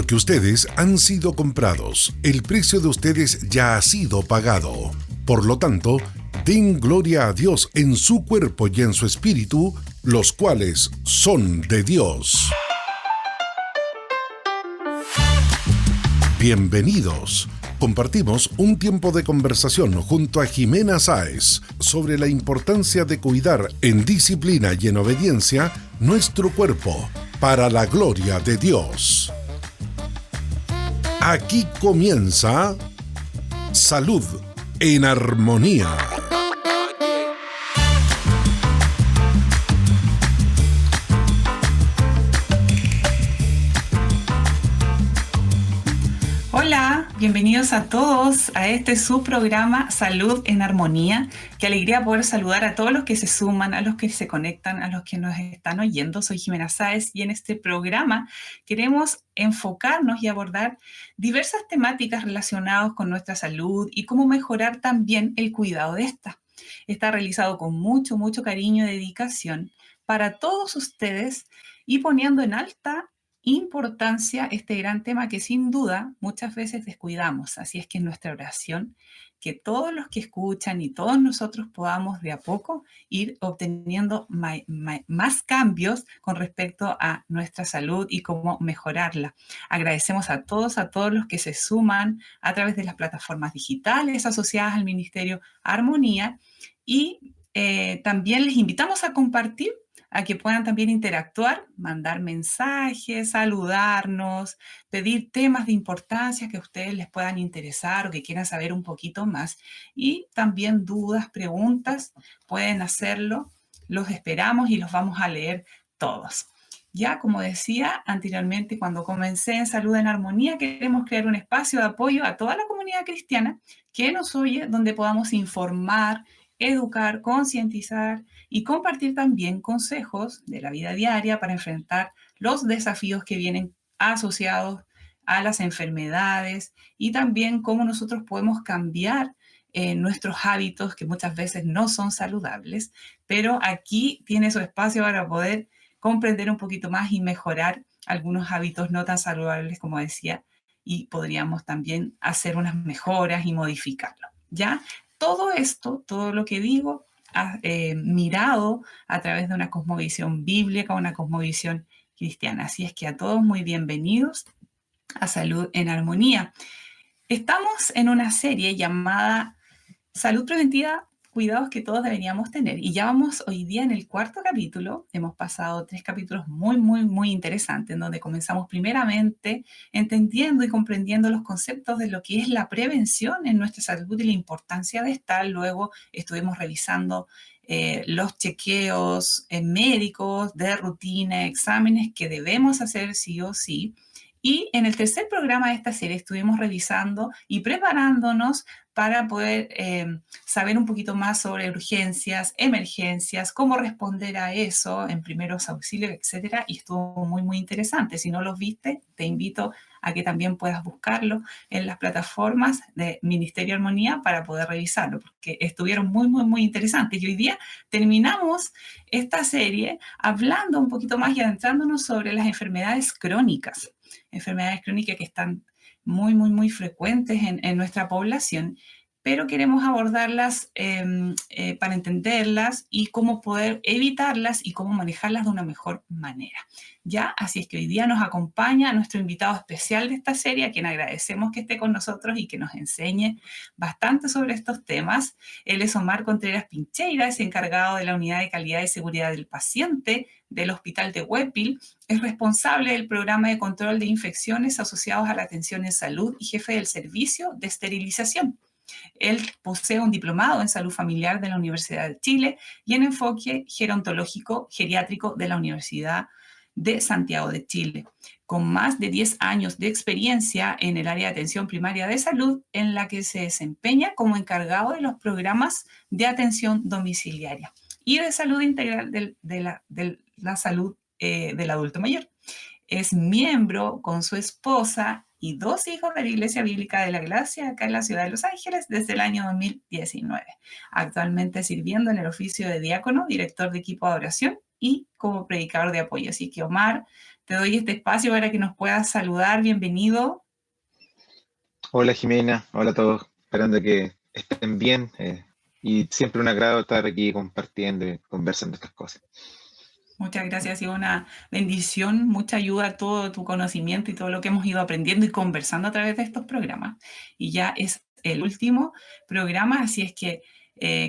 Porque ustedes han sido comprados, el precio de ustedes ya ha sido pagado. Por lo tanto, den gloria a Dios en su cuerpo y en su espíritu, los cuales son de Dios. Bienvenidos. Compartimos un tiempo de conversación junto a Jimena Sáez sobre la importancia de cuidar en disciplina y en obediencia nuestro cuerpo para la gloria de Dios. Aquí comienza Salud en Armonía. Hola, bienvenidos a todos a este su programa Salud en Armonía. Qué alegría poder saludar a todos los que se suman, a los que se conectan, a los que nos están oyendo. Soy Jimena Sáez y en este programa queremos enfocarnos y abordar diversas temáticas relacionadas con nuestra salud y cómo mejorar también el cuidado de esta. Está realizado con mucho cariño y dedicación para todos ustedes y poniendo en alta importancia este gran tema que sin duda muchas veces descuidamos. Así es que en nuestra oración, que todos los que escuchan y todos nosotros podamos de a poco ir obteniendo más cambios con respecto a nuestra salud y cómo mejorarla. Agradecemos a todos los que se suman a través de las plataformas digitales asociadas al Ministerio Armonía y también les invitamos a compartir, a que puedan también interactuar, mandar mensajes, saludarnos, pedir temas de importancia que a ustedes les puedan interesar o que quieran saber un poquito más. Y también dudas, preguntas, pueden hacerlo. Los esperamos y los vamos a leer todos. Ya, como decía anteriormente, cuando comencé en Salud en Armonía, queremos crear un espacio de apoyo a toda la comunidad cristiana que nos oye, donde podamos informar, educar, concientizar y compartir también consejos de la vida diaria para enfrentar los desafíos que vienen asociados a las enfermedades y también cómo nosotros podemos cambiar nuestros hábitos que muchas veces no son saludables, pero aquí tiene su espacio para poder comprender un poquito más y mejorar algunos hábitos no tan saludables, como decía, y podríamos también hacer unas mejoras y modificarlo, ¿ya? Todo esto, todo lo que digo, mirado a través de una cosmovisión bíblica, una cosmovisión cristiana. Así es que a todos muy bienvenidos a Salud en Armonía. Estamos en una serie llamada Salud Preventiva, cuidados que todos deberíamos tener. Y ya vamos hoy día en el 4º capítulo. Hemos pasado 3 capítulos muy interesantes, en donde comenzamos primeramente entendiendo y comprendiendo los conceptos de lo que es la prevención en nuestra salud y la importancia de esta. Luego estuvimos revisando los chequeos médicos de rutina, exámenes que debemos hacer sí o sí. Y en el 3er programa de esta serie estuvimos revisando y preparándonos para poder saber un poquito más sobre urgencias, emergencias, cómo responder a eso en primeros auxilios, etcétera. Y estuvo muy interesante. Si no los viste, te invito a que también puedas buscarlo en las plataformas de Ministerio Armonía para poder revisarlo, porque estuvieron muy interesantes. Y hoy día terminamos esta serie hablando un poquito más y adentrándonos sobre las enfermedades crónicas que están muy frecuentes en nuestra población, pero queremos abordarlas para entenderlas y cómo poder evitarlas y cómo manejarlas de una mejor manera. ¿Ya? Así es que hoy día nos acompaña nuestro invitado especial de esta serie, a quien agradecemos que esté con nosotros y que nos enseñe bastante sobre estos temas. Él es Omar Contreras Pincheira, es encargado de la Unidad de Calidad y Seguridad del Paciente del Hospital de Huépil, es responsable del programa de control de infecciones asociados a la atención en salud y jefe del servicio de esterilización. Él posee un diplomado en salud familiar de la Universidad de Chile y en enfoque gerontológico geriátrico de la Universidad de Santiago de Chile, con más de 10 años de experiencia en el área de atención primaria de salud, en la que se desempeña como encargado de los programas de atención domiciliaria y de salud integral de la salud del adulto mayor. Es miembro con su esposa y 2 hijos de la Iglesia Bíblica de la Gracia acá en la ciudad de Los Ángeles desde el año 2019. Actualmente sirviendo en el oficio de diácono, director de equipo de oración y como predicador de apoyo. Así que, Omar, te doy este espacio para que nos puedas saludar. Bienvenido. Hola Jimena, hola a todos, esperando que estén bien y siempre un agrado estar aquí compartiendo y conversando estas cosas. Muchas gracias, ha sido una bendición, mucha ayuda a todo tu conocimiento y todo lo que hemos ido aprendiendo y conversando a través de estos programas. Y ya es el último programa, así es que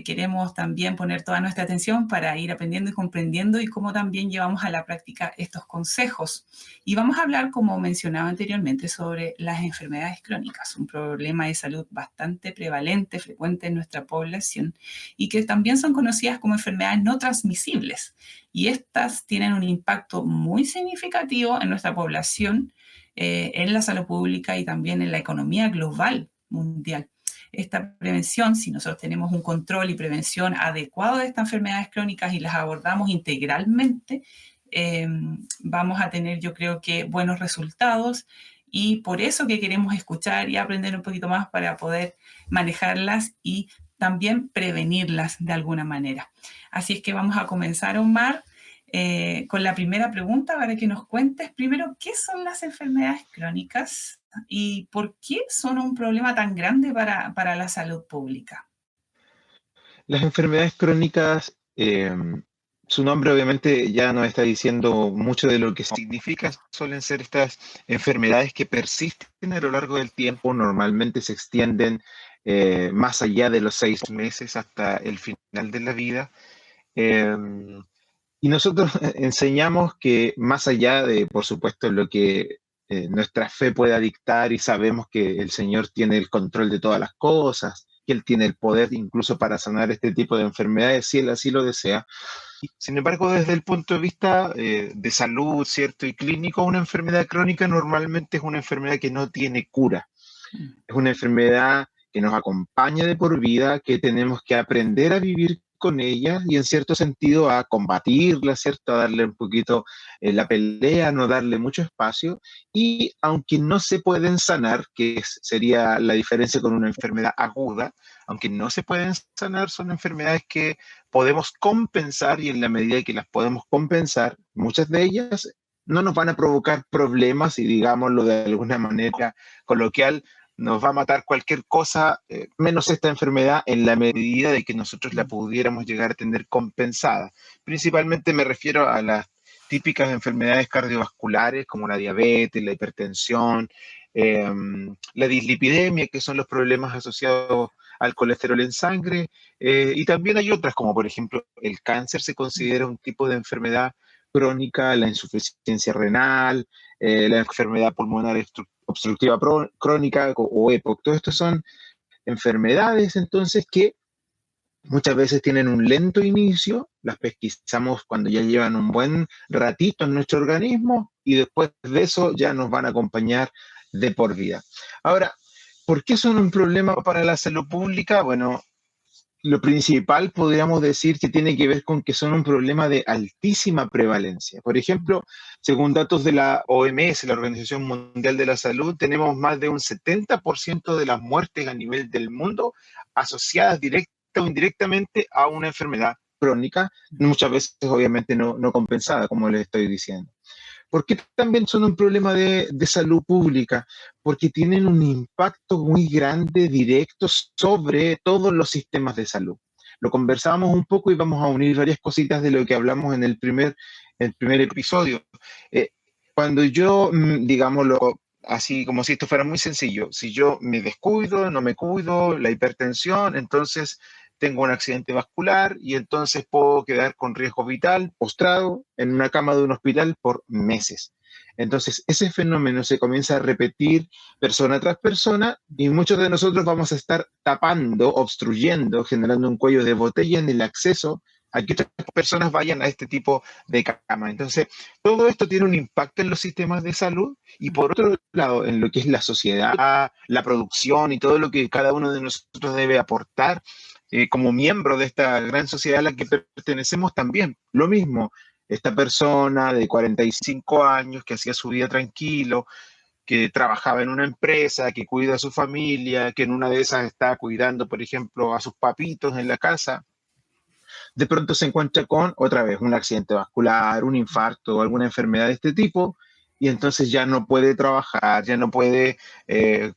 queremos también poner toda nuestra atención para ir aprendiendo y comprendiendo y cómo también llevamos a la práctica estos consejos. Y vamos a hablar, como mencionaba anteriormente, sobre las enfermedades crónicas, un problema de salud bastante prevalente, frecuente en nuestra población y que también son conocidas como enfermedades no transmisibles. Y estas tienen un impacto muy significativo en nuestra población, en la salud pública y también en la economía global mundial. Esta prevención, si nosotros tenemos un control y prevención adecuado de estas enfermedades crónicas y las abordamos integralmente, vamos a tener, yo creo que, buenos resultados. Y por eso que queremos escuchar y aprender un poquito más para poder manejarlas y también prevenirlas de alguna manera. Así es que vamos a comenzar, Omar, con la primera pregunta para que nos cuentes primero qué son las enfermedades crónicas y por qué son un problema tan grande para la salud pública. Las enfermedades crónicas, su nombre obviamente ya nos está diciendo mucho de lo que significa. Suelen ser estas enfermedades que persisten a lo largo del tiempo, normalmente se extienden más allá de los 6 meses hasta el final de la vida. Eh, Y nosotros enseñamos que más allá de, por supuesto, lo que nuestra fe pueda dictar y sabemos que el Señor tiene el control de todas las cosas, que Él tiene el poder incluso para sanar este tipo de enfermedades si Él así lo desea. Sin embargo, desde el punto de vista de salud, ¿cierto? Y clínico, una enfermedad crónica normalmente es una enfermedad que no tiene cura. Es una enfermedad que nos acompaña de por vida, que tenemos que aprender a vivir con ella y en cierto sentido a combatirla, ¿cierto? A darle un poquito la pelea, no darle mucho espacio. Y aunque no se pueden sanar, sería la diferencia con una enfermedad aguda, aunque no se pueden sanar, son enfermedades que podemos compensar y en la medida que las podemos compensar, muchas de ellas no nos van a provocar problemas y digámoslo de alguna manera coloquial, nos va a matar cualquier cosa, menos esta enfermedad, en la medida de que nosotros la pudiéramos llegar a tener compensada. Principalmente me refiero a las típicas enfermedades cardiovasculares como la diabetes, la hipertensión, la dislipidemia, que son los problemas asociados al colesterol en sangre, y también hay otras como por ejemplo el cáncer se considera un tipo de enfermedad crónica, la insuficiencia renal, la enfermedad pulmonar obstructiva crónica o EPOC. Todo esto son enfermedades entonces que muchas veces tienen un lento inicio, las pesquisamos cuando ya llevan un buen ratito en nuestro organismo y después de eso ya nos van a acompañar de por vida. Ahora, ¿por qué son un problema para la salud pública? Bueno, lo principal podríamos decir que tiene que ver con que son un problema de altísima prevalencia. Por ejemplo, según datos de la OMS, la Organización Mundial de la Salud, tenemos más de un 70% de las muertes a nivel del mundo asociadas directa o indirectamente a una enfermedad crónica, muchas veces obviamente no compensada, como les estoy diciendo. ¿Por qué también son un problema de salud pública? Porque tienen un impacto muy grande, directo, sobre todos los sistemas de salud. Lo conversábamos un poco y vamos a unir varias cositas de lo que hablamos en el primer episodio. Cuando yo, digámoslo así, como si esto fuera muy sencillo, si yo me descuido, no me cuido, la hipertensión, entonces tengo un accidente vascular y entonces puedo quedar con riesgo vital, postrado en una cama de un hospital por meses. Entonces, ese fenómeno se comienza a repetir persona tras persona y muchos de nosotros vamos a estar tapando, obstruyendo, generando un cuello de botella en el acceso a que otras personas vayan a este tipo de cama. Entonces, todo esto tiene un impacto en los sistemas de salud y por otro lado, en lo que es la sociedad, la producción y todo lo que cada uno de nosotros debe aportar como miembro de esta gran sociedad a la que pertenecemos también. Lo mismo, esta persona de 45 años que hacía su vida tranquilo, que trabajaba en una empresa, que cuida a su familia, que en una de esas está cuidando, por ejemplo, a sus papitos en la casa. de pronto se encuentra con, otra vez, un accidente vascular, un infarto o alguna enfermedad de este tipo, y entonces ya no puede trabajar, ya no puede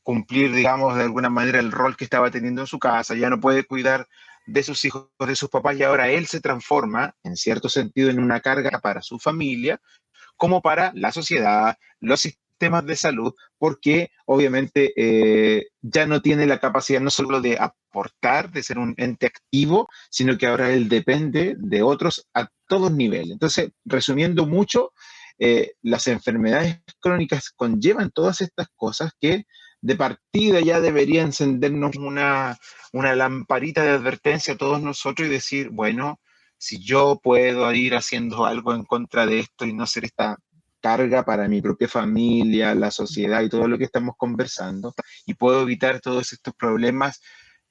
cumplir, digamos, de alguna manera el rol que estaba teniendo en su casa, ya no puede cuidar de sus hijos, de sus papás, y ahora él se transforma, en cierto sentido, en una carga para su familia, como para la sociedad, los sistemas de salud, porque obviamente ya no tiene la capacidad no solo de aportar, de ser un ente activo, sino que ahora él depende de otros a todos niveles. Entonces, resumiendo mucho, las enfermedades crónicas conllevan todas estas cosas que de partida ya debería encendernos una lamparita de advertencia a todos nosotros y decir, bueno, si yo puedo ir haciendo algo en contra de esto y no ser esta carga para mi propia familia, la sociedad y todo lo que estamos conversando, y puedo evitar todos estos problemas,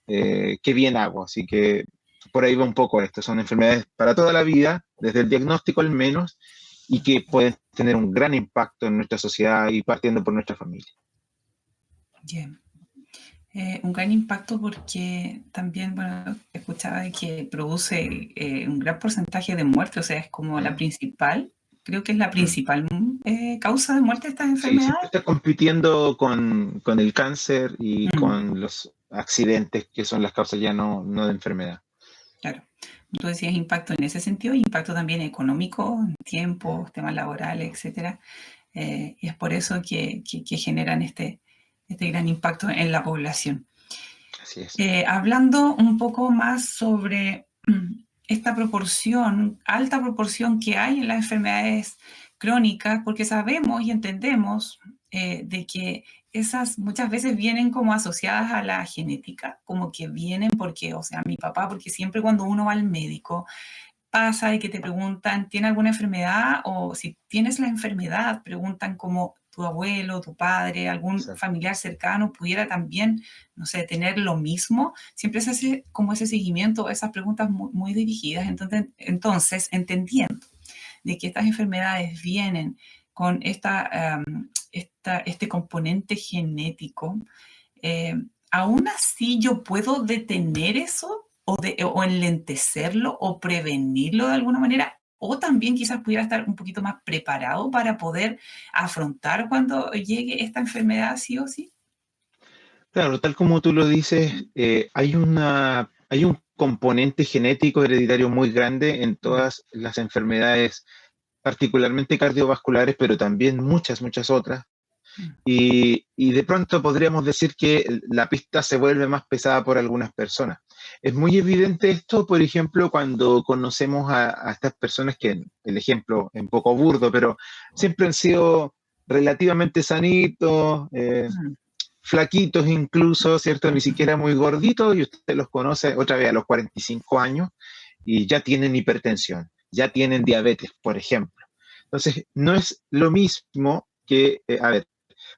qué bien hago. Así que por ahí va un poco esto. Son enfermedades para toda la vida, desde el diagnóstico al menos, y que pueden tener un gran impacto en nuestra sociedad y partiendo por nuestra familia. Bien. Un gran impacto porque también, bueno, escuchaba de que produce un gran porcentaje de muerte, o sea, es como la principal, creo que es la principal causa de muerte de estas Sí, enfermedades. siempre está compitiendo con el cáncer y con los accidentes, que son las causas ya no de enfermedad. Claro. Tú decías impacto en ese sentido, impacto también económico, en tiempos, temas laborales, etcétera. Y es por eso que generan este gran impacto en la población. Así es. Hablando un poco más sobre esta proporción, alta proporción que hay en las enfermedades crónicas, porque sabemos y entendemos de que esas muchas veces vienen como asociadas a la genética, como que vienen porque, o sea, mi papá, porque siempre cuando uno va al médico, pasa y que te preguntan, ¿tiene alguna enfermedad? O si tienes la enfermedad, preguntan como tu abuelo, tu padre, algún familiar cercano pudiera también, no sé, tener lo mismo. Siempre se hace como ese seguimiento, esas preguntas muy dirigidas. Entonces, entendiendo de que estas enfermedades vienen con este componente genético, aún así yo puedo detener eso o enlentecerlo o prevenirlo de alguna manera, o también quizás pudiera estar un poquito más preparado para poder afrontar cuando llegue esta enfermedad sí o sí. Claro, tal como tú lo dices, hay un componente genético hereditario muy grande en todas las enfermedades, particularmente cardiovasculares, pero también muchas otras. Y de pronto podríamos decir que la pista se vuelve más pesada por algunas personas. Es muy evidente esto, por ejemplo, cuando conocemos a estas personas que, el ejemplo es un poco burdo, pero siempre han sido relativamente sanitos, flaquitos incluso, ¿cierto? Ni siquiera muy gorditos, y usted los conoce otra vez a los 45 años y ya tienen hipertensión, ya tienen diabetes, por ejemplo. Entonces, no es lo mismo que, a ver,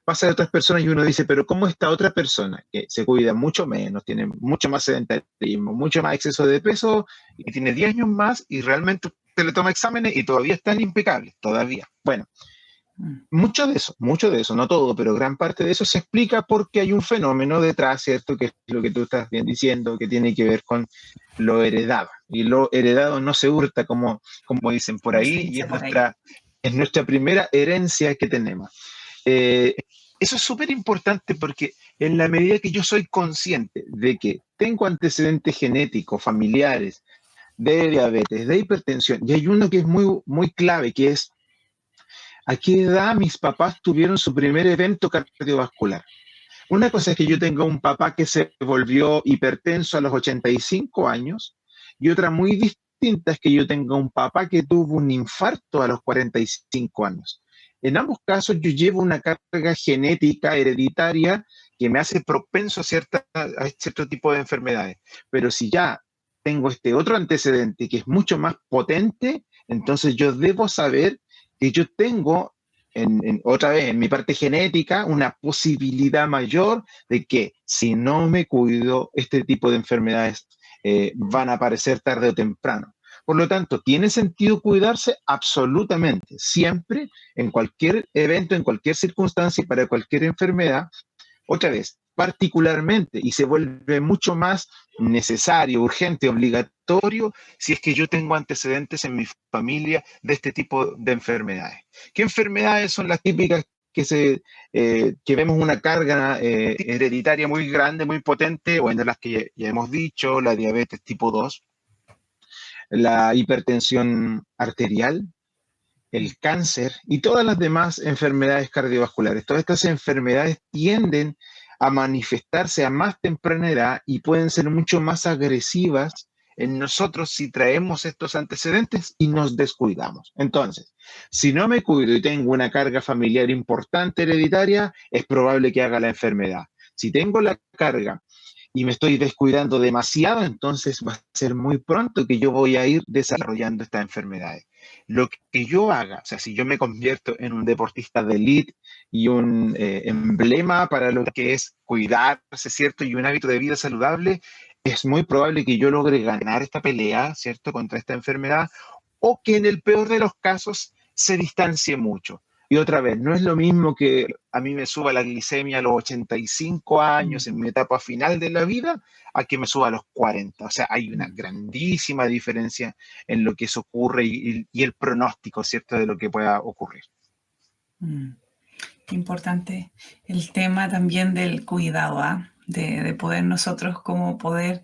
pasa de otras personas y uno dice, pero ¿cómo esta otra persona que se cuida mucho menos, tiene mucho más sedentarismo, mucho más exceso de peso y tiene 10 años más y realmente usted le toma exámenes y todavía están impecables, todavía? Bueno, mucho de eso, no todo, pero gran parte de eso se explica porque hay un fenómeno detrás, ¿cierto? Que es lo que tú estás bien diciendo, que tiene que ver con lo heredado. Y lo heredado no se hurta, como dicen por ahí, y es nuestra primera herencia que tenemos. Eso es súper importante porque en la medida que yo soy consciente de que tengo antecedentes genéticos, familiares, de diabetes, de hipertensión, y hay uno que es muy clave, que es ¿a qué edad mis papás tuvieron su primer evento cardiovascular? Una cosa es que yo tenga un papá que se volvió hipertenso a los 85 años y otra muy distinta es que yo tenga un papá que tuvo un infarto a los 45 años. En ambos casos yo llevo una carga genética hereditaria que me hace propenso a cierto tipo de enfermedades. Pero si ya tengo este otro antecedente que es mucho más potente, entonces yo debo saber que yo tengo, otra vez, en mi parte genética, una posibilidad mayor de que si no me cuido, este tipo de enfermedades van a aparecer tarde o temprano. Por lo tanto, ¿tiene sentido cuidarse? Absolutamente. Siempre, en cualquier evento, en cualquier circunstancia y para cualquier enfermedad. Otra vez, particularmente, y se vuelve mucho más necesario, urgente, obligatorio, si es que yo tengo antecedentes en mi familia de este tipo de enfermedades. ¿Qué enfermedades son las típicas que vemos una carga hereditaria muy grande, muy potente, o en las que ya hemos dicho, la diabetes tipo 2, la hipertensión arterial, el cáncer y todas las demás enfermedades cardiovasculares? Todas estas enfermedades tienden a manifestarse a más temprana edad y pueden ser mucho más agresivas en nosotros si traemos estos antecedentes y nos descuidamos. Entonces, si no me cuido y tengo una carga familiar importante hereditaria, es probable que haga la enfermedad. Si tengo la carga y me estoy descuidando demasiado, entonces va a ser muy pronto que yo voy a ir desarrollando estas enfermedades. Lo que yo haga, o sea, si yo me convierto en un deportista de élite y un emblema para lo que es cuidarse, ¿cierto? Y un hábito de vida saludable, es muy probable que yo logre ganar esta pelea, ¿cierto? Contra esta enfermedad, o que en el peor de los casos se distancie mucho. Y otra vez, no es lo mismo que a mí me suba la glicemia a los 85 años, en mi etapa final de la vida, a que me suba a los 40. O sea, hay una grandísima diferencia en lo que eso ocurre y el pronóstico, ¿cierto?, de lo que pueda ocurrir. Importante el tema también del cuidado, ¿ah? De poder nosotros como poder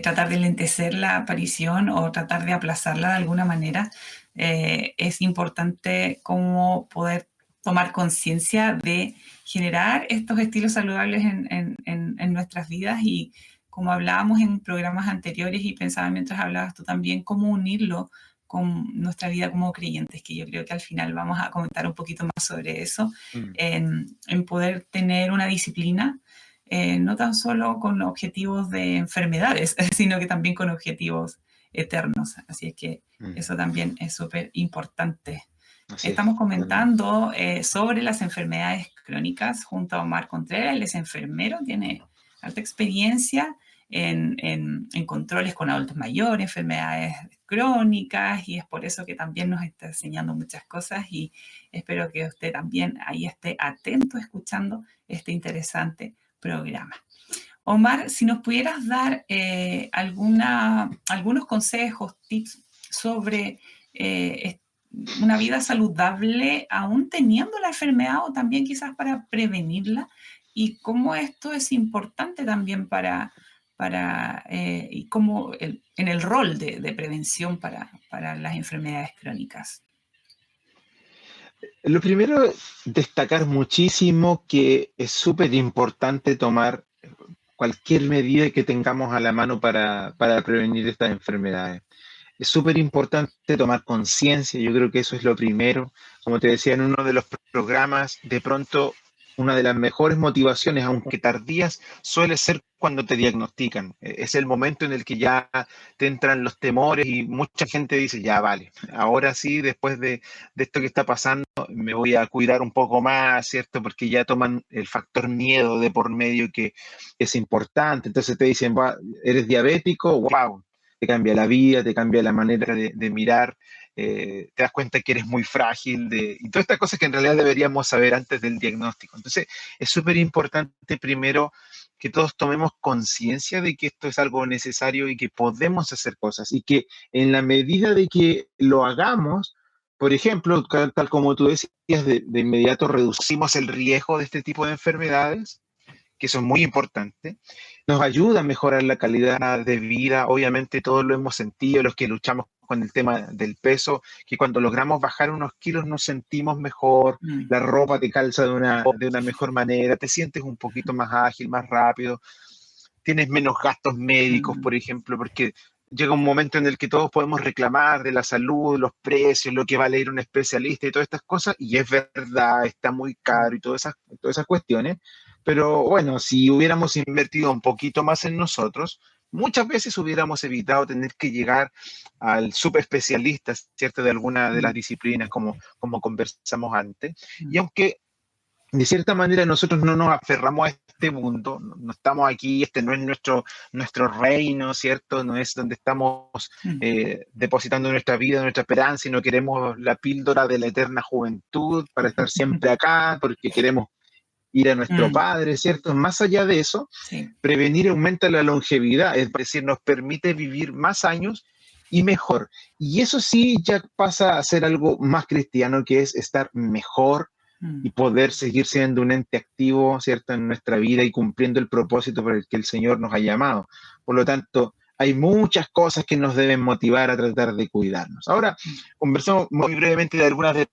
tratar de lentecer la aparición o tratar de aplazarla de alguna manera. Es importante como poder tomar conciencia de generar estos estilos saludables en nuestras vidas, y como hablábamos en programas anteriores y pensaba mientras hablabas tú también, cómo unirlo con nuestra vida como creyentes, que yo creo que al final vamos a comentar un poquito más sobre eso, en poder tener una disciplina, no tan solo con objetivos de enfermedades, sino que también con objetivos eternos. Así es que eso también es súper importante. Estamos comentando sobre las enfermedades crónicas junto a Omar Contreras. Él es enfermero, tiene alta experiencia en controles con adultos mayores, enfermedades crónicas, y es por eso que también nos está enseñando muchas cosas, y espero que usted también ahí esté atento escuchando este interesante programa. Omar, si nos pudieras dar algunos consejos, tips sobre una vida saludable aún teniendo la enfermedad, o también quizás para prevenirla, y cómo esto es importante también y como en el rol de prevención para las enfermedades crónicas. Lo primero, destacar muchísimo que es súper importante tomar cualquier medida que tengamos a la mano para prevenir estas enfermedades. Es súper importante tomar conciencia, yo creo que eso es lo primero. Como te decía en uno de los programas, de pronto una de las mejores motivaciones, aunque tardías, suele ser cuando te diagnostican. Es el momento en el que ya te entran los temores y mucha gente dice, ya vale, ahora sí, después de esto que está pasando, me voy a cuidar un poco más, ¿cierto? Porque ya toman el factor miedo de por medio, que es importante. Entonces te dicen, ¿eres diabético? ¡Wow! Te cambia la vida, te cambia la manera de mirar, te das cuenta que eres muy frágil, y todas estas cosas que en realidad deberíamos saber antes del diagnóstico. Entonces, es súper importante primero que todos tomemos conciencia de que esto es algo necesario y que podemos hacer cosas, y que en la medida de que lo hagamos, por ejemplo, tal como tú decías, de inmediato reducimos el riesgo de este tipo de enfermedades, que son muy importantes, nos ayuda a mejorar la calidad de vida. Obviamente todos lo hemos sentido, los que luchamos con el tema del peso, que cuando logramos bajar unos kilos nos sentimos mejor, la ropa te calza de una mejor manera, te sientes un poquito más ágil, más rápido, tienes menos gastos médicos, por ejemplo, porque llega un momento en el que todos podemos reclamar de la salud, los precios, lo que vale ir a un especialista y todas estas cosas, y es verdad, está muy caro y todas esas cuestiones. Pero bueno, si hubiéramos invertido un poquito más en nosotros, muchas veces hubiéramos evitado tener que llegar al subespecialista, ¿cierto?, de alguna de las disciplinas, como conversamos antes. Y aunque de cierta manera nosotros no nos aferramos a este mundo, no estamos aquí, este no es nuestro reino, ¿cierto? No es donde estamos depositando nuestra vida, nuestra esperanza, y no queremos la píldora de la eterna juventud para estar siempre acá, porque queremos ir a nuestro Mm, padre, ¿cierto? Más allá de eso, sí. prevenir aumenta la longevidad, es decir, nos permite vivir más años y mejor. Y eso sí ya pasa a ser algo más cristiano, que es estar mejor Mm, y poder seguir siendo un ente activo, ¿cierto?, en nuestra vida y cumpliendo el propósito por el que el Señor nos ha llamado. Por lo tanto, hay muchas cosas que nos deben motivar a tratar de cuidarnos. Ahora, mm, conversamos muy brevemente de algunas de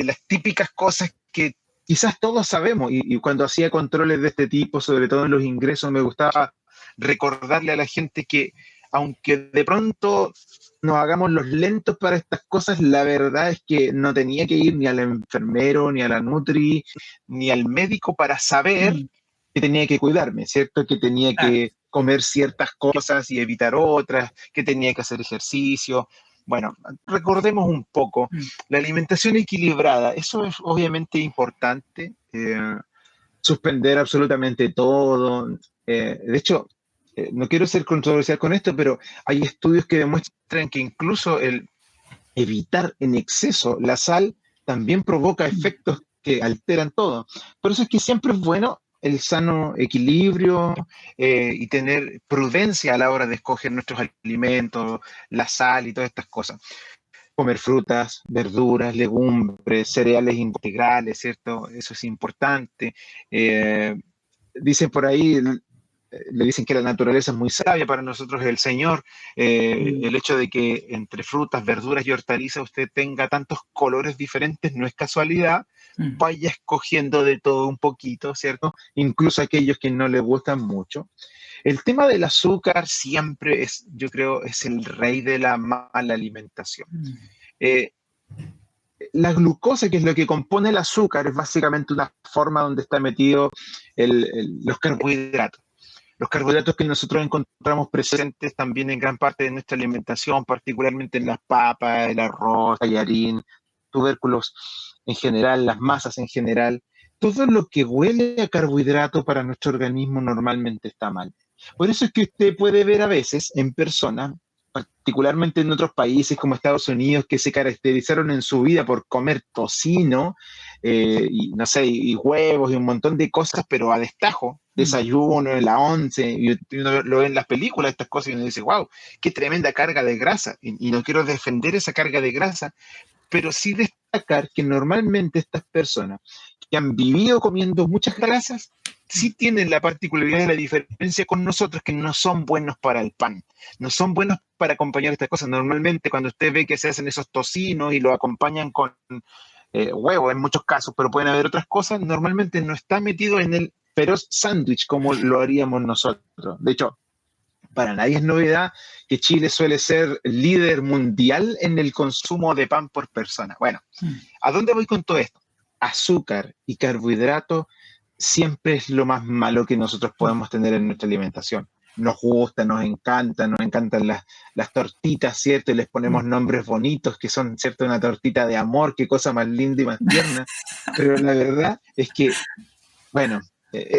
las típicas cosas que quizás todos sabemos, y cuando hacía controles de este tipo, sobre todo en los ingresos, me gustaba recordarle a la gente que aunque de pronto nos hagamos los lentos para estas cosas, la verdad es que no tenía que ir ni al enfermero, ni a la nutri, ni al médico para saber mm, que tenía que cuidarme, ¿cierto? Que tenía claro. que comer ciertas cosas y evitar otras, que tenía que hacer ejercicio. Bueno, recordemos un poco, Mm, la alimentación equilibrada, eso es obviamente importante, suspender absolutamente todo. De hecho, no quiero ser controversial con esto, pero hay estudios que demuestran que incluso el evitar en exceso la sal también provoca mm, efectos que alteran todo. Por eso es que siempre es bueno el sano equilibrio y tener prudencia a la hora de escoger nuestros alimentos, la sal y todas estas cosas. Comer frutas, verduras, legumbres, cereales integrales, ¿cierto? Eso es importante. Eh, Dicen por ahí, le dicen que la naturaleza es muy sabia, para nosotros es el Señor. mm, El hecho de que entre frutas, verduras y hortalizas usted tenga tantos colores diferentes no es casualidad. mm, Vaya escogiendo de todo un poquito, ¿cierto? Incluso aquellos que no le gustan mucho. El tema del azúcar siempre es, yo creo, es el rey de la mala alimentación. mm, Eh, la glucosa, que es lo que compone el azúcar, es básicamente una forma donde está metido los carbohidratos. Los carbohidratos que nosotros encontramos presentes también en gran parte de nuestra alimentación, particularmente en las papas, el arroz, tallarín, tubérculos en general, las masas en general. Todo lo que huele a carbohidrato para nuestro organismo normalmente está mal. Por eso es que usted puede ver a veces en personas, particularmente en otros países como Estados Unidos, que se caracterizaron en su vida por comer tocino, y no sé, y huevos y un montón de cosas, pero a destajo, mm, desayuno, en la once, y uno lo ve en las películas, estas cosas, y uno dice, wow, qué tremenda carga de grasa, y no quiero defender esa carga de grasa, pero sí destacar que normalmente estas personas que han vivido comiendo muchas grasas, sí mm, tienen la particularidad de la diferencia con nosotros, que no son buenos para el pan, no son buenos para acompañar estas cosas. Normalmente cuando usted ve que se hacen esos tocinos y lo acompañan con huevo en muchos casos, pero pueden haber otras cosas, normalmente no está metido en el feroz sándwich como lo haríamos nosotros. De hecho, para nadie es novedad que Chile suele ser líder mundial en el consumo de pan por persona. Bueno, mm, ¿a dónde voy con todo esto? Azúcar y carbohidratos siempre es lo más malo que nosotros podemos tener en nuestra alimentación. Nos gusta, nos encantan las tortitas, ¿cierto? Y les ponemos mm. nombres bonitos que son, ¿cierto? Una tortita de amor, qué cosa más linda y más tierna. Pero la verdad es que bueno,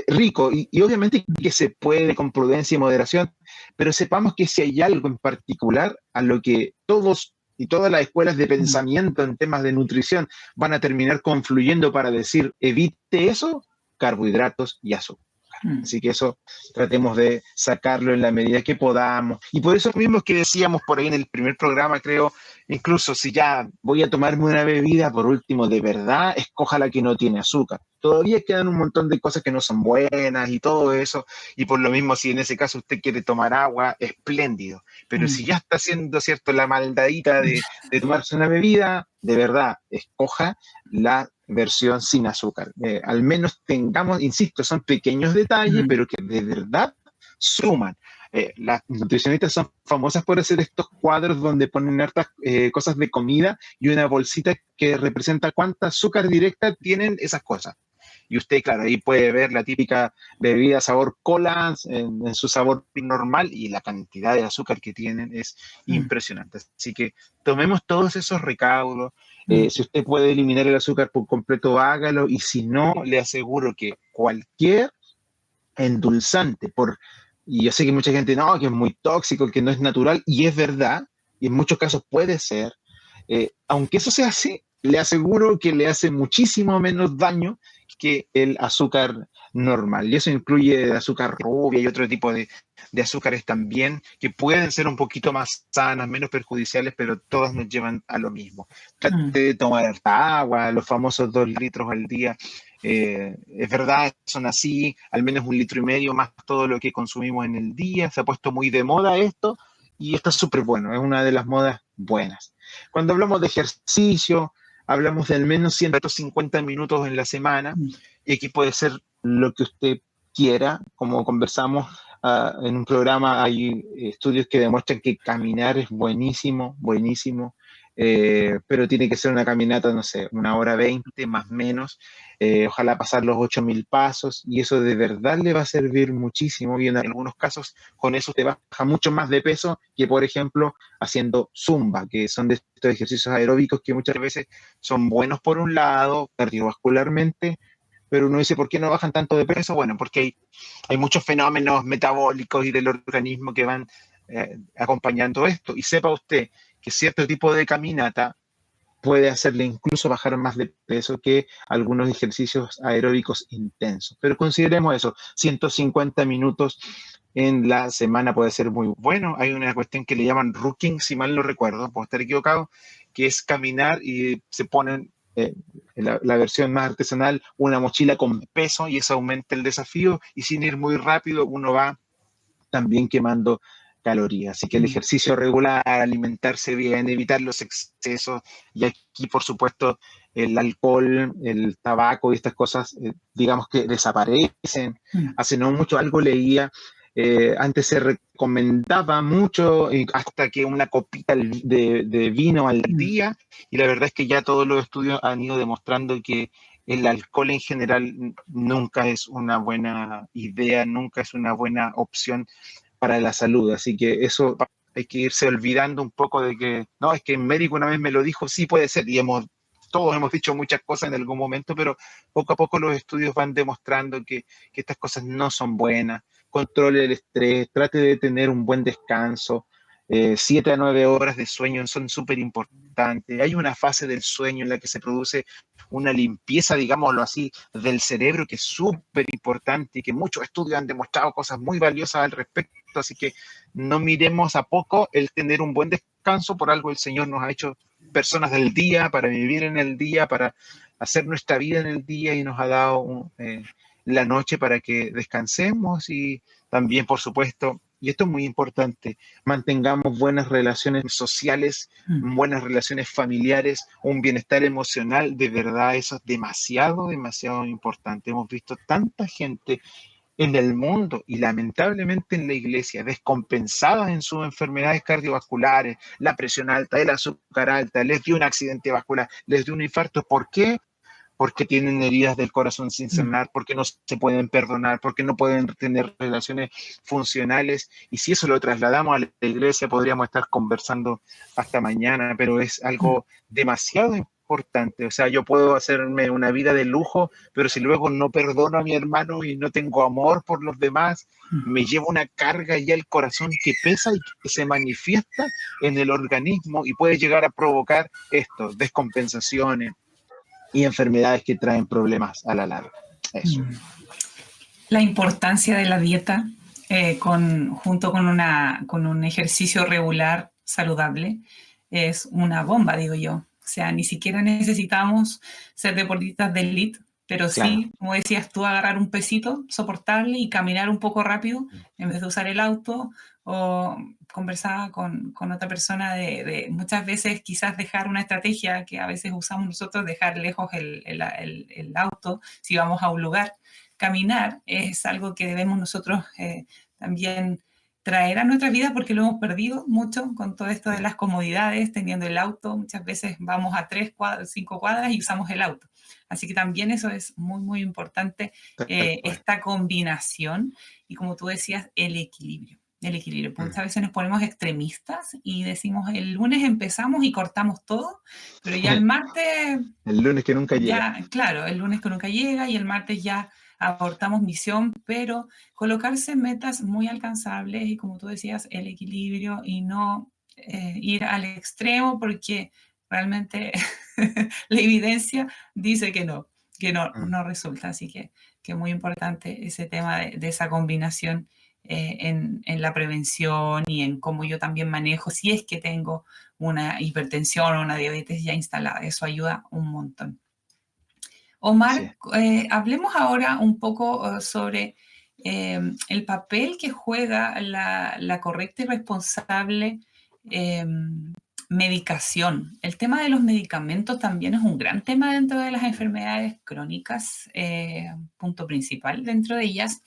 rico y obviamente que se puede con prudencia y moderación, pero sepamos que si hay algo en particular a lo que todos y todas las escuelas de Mm, pensamiento en temas de nutrición van a terminar confluyendo para decir evite eso, carbohidratos y azúcar. mm, Así que eso tratemos de sacarlo en la medida que podamos. Y por eso mismo que decíamos por ahí en el primer programa, creo, incluso si ya voy a tomarme una bebida, por último, de verdad, escoja la que no tiene azúcar. Todavía quedan un montón de cosas que no son buenas y todo eso. Y por lo mismo, si en ese caso usted quiere tomar agua, espléndido. Pero si mm, ya está haciendo, ¿cierto?, la maldadita de tomarse una bebida, de verdad, escoja la versión sin azúcar. Al menos tengamos, insisto, son pequeños detalles, mm, pero que de verdad suman. Las nutricionistas son famosas por hacer estos cuadros donde ponen hartas cosas de comida y una bolsita que representa cuánta azúcar directa tienen esas cosas. Y usted, claro, ahí puede ver la típica bebida sabor cola en su sabor normal y la cantidad de azúcar que tienen es mm, impresionante. Así que tomemos todos esos recaudos. mm, Si usted puede eliminar el azúcar por completo, hágalo. Y si no, le aseguro que cualquier endulzante, y yo sé que mucha gente no, que es muy tóxico, que no es natural, y es verdad, y en muchos casos puede ser, aunque eso sea así, le aseguro que le hace muchísimo menos daño que el azúcar normal. Y eso incluye el azúcar rubia y otro tipo de azúcares también, que pueden ser un poquito más sanas, menos perjudiciales, pero todas nos llevan a lo mismo. Trate Mm. de tomar harta agua, los famosos 2 litros al día. Es verdad, son así, al menos 1,5 litros más todo lo que consumimos en el día. Se ha puesto muy de moda esto y esto es súper bueno, es una de las modas buenas. Cuando hablamos de ejercicio, hablamos de al menos 150 minutos en la semana, Mm. y aquí puede ser lo que usted quiera, como conversamos en un programa, hay estudios que demuestran que caminar es buenísimo, buenísimo, pero tiene que ser una caminata, no sé, 1 hora 20 más o menos, ojalá pasar los 8.000 pasos, y eso de verdad le va a servir muchísimo, y en algunos casos con eso te baja mucho más de peso que, por ejemplo, haciendo zumba, que son de estos ejercicios aeróbicos que muchas veces son buenos por un lado, cardiovascularmente, pero uno dice, ¿por qué no bajan tanto de peso? Bueno, porque hay muchos fenómenos metabólicos y del organismo que van acompañando esto. Y sepa usted que cierto tipo de caminata puede hacerle incluso bajar más de peso que algunos ejercicios aeróbicos intensos. Pero consideremos eso, 150 minutos en la semana puede ser muy bueno. Hay una cuestión que le llaman rocking, si mal no recuerdo, puedo estar equivocado, que es caminar y se ponen, la versión más artesanal, una mochila con peso, y eso aumenta el desafío, y sin ir muy rápido uno va también quemando calorías. Así que el Mm. ejercicio regular, alimentarse bien, evitar los excesos, y aquí, por supuesto, el alcohol, el tabaco y estas cosas, digamos que desaparecen. Mm. Hace no mucho algo leía, antes se recomendaba mucho, hasta que una copita de vino al Mm. día, y la verdad es que ya todos los estudios han ido demostrando que el alcohol en general nunca es una buena idea, nunca es una buena opción para la salud. Así que eso hay que irse olvidando un poco de que, no, es que el médico una vez me lo dijo, sí puede ser, y todos hemos dicho muchas cosas en algún momento, pero poco a poco los estudios van demostrando que estas cosas no son buenas. Controle el estrés, trate de tener un buen descanso. 7 a 9 horas de sueño son súper importantes. Hay una fase del sueño en la que se produce una limpieza, digámoslo así, del cerebro, que es súper importante y que muchos estudios han demostrado cosas muy valiosas al respecto. Así que no miremos a poco el tener un buen descanso. Por algo el Señor nos ha hecho personas del día, para vivir en el día, para hacer nuestra vida en el día, y nos ha dado la noche para que descansemos, y también, por supuesto, y esto es muy importante, mantengamos buenas relaciones sociales, Mm. buenas relaciones familiares, un bienestar emocional. De verdad, eso es demasiado, demasiado importante. Hemos visto tanta gente en el mundo, y lamentablemente en la iglesia, descompensadas en sus enfermedades cardiovasculares, la presión alta, el azúcar alta, les dio un accidente vascular, les dio un infarto. ¿Por qué? Porque tienen heridas del corazón sin Mm. sanar, porque no se pueden perdonar, porque no pueden tener relaciones funcionales. Y si eso lo trasladamos a la iglesia, podríamos estar conversando hasta mañana, pero es Mm. algo demasiado importante. O sea, yo puedo hacerme una vida de lujo, pero si luego no perdono a mi hermano y no tengo amor por los demás, Mm. me llevo una carga ya el corazón que pesa y que se manifiesta en el organismo, y puede llegar a provocar esto, descompensaciones y enfermedades que traen problemas a la larga. Eso. Mm. La importancia de la dieta junto con un ejercicio regular saludable es una bomba, digo yo. O sea, ni siquiera necesitamos ser deportistas de elite, pero Claro. sí, como decías tú, agarrar un pesito soportable y caminar un poco rápido en vez de usar el auto, o conversar con otra persona de muchas veces quizás dejar una estrategia que a veces usamos nosotros, dejar lejos el auto si vamos a un lugar. Caminar es algo que debemos nosotros también traer a nuestra vida, porque lo hemos perdido mucho con todo esto de las comodidades, teniendo el auto. Muchas veces vamos a 3 cuadras, 5 cuadras y usamos el auto. Así que también eso es muy, muy importante, esta combinación, y como tú decías, el equilibrio. El equilibrio. Muchas veces nos ponemos extremistas y decimos, el lunes empezamos y cortamos todo, pero ya el martes, El lunes que nunca llega. ya, claro, el lunes que nunca llega, y el martes ya aportamos misión, pero colocarse metas muy alcanzables y, como tú decías, el equilibrio, y no ir al extremo, porque realmente la evidencia dice que Mm. no resulta. Así que es muy importante ese tema de esa combinación en la prevención y en cómo yo también manejo, si es que tengo una hipertensión o una diabetes ya instalada. Eso ayuda un montón. Así Omar, es. hablemos ahora un poco sobre el papel que juega la correcta y responsable eh, medicación. El tema de los medicamentos también es un gran tema dentro de las enfermedades crónicas, punto principal dentro de ellas,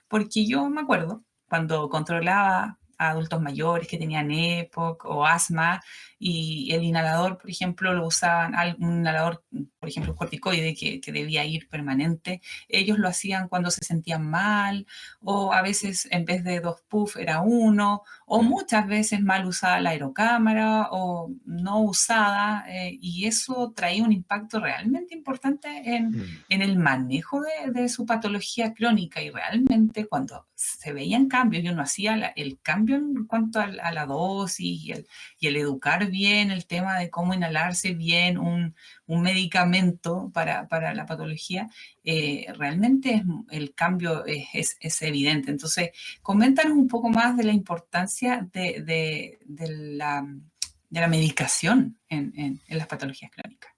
porque yo me acuerdo cuando controlaba a adultos mayores que tenían EPOC o asma y el inhalador, por ejemplo, lo usaban, un inhalador, por ejemplo, un corticoide que debía ir permanente. Ellos lo hacían cuando se sentían mal, o a veces en vez de 2 puff era uno, o Mm. muchas veces mal usada la aerocámara o no usada, y eso traía un impacto realmente importante Mm. en el manejo de su patología crónica, y realmente cuando se veían cambios y uno hacía el cambio en cuanto a la dosis y el educar bien el tema de cómo inhalarse bien un medicamento para la patología, realmente el cambio es evidente. Entonces, coméntanos un poco más de la importancia de la medicación en las patologías crónicas.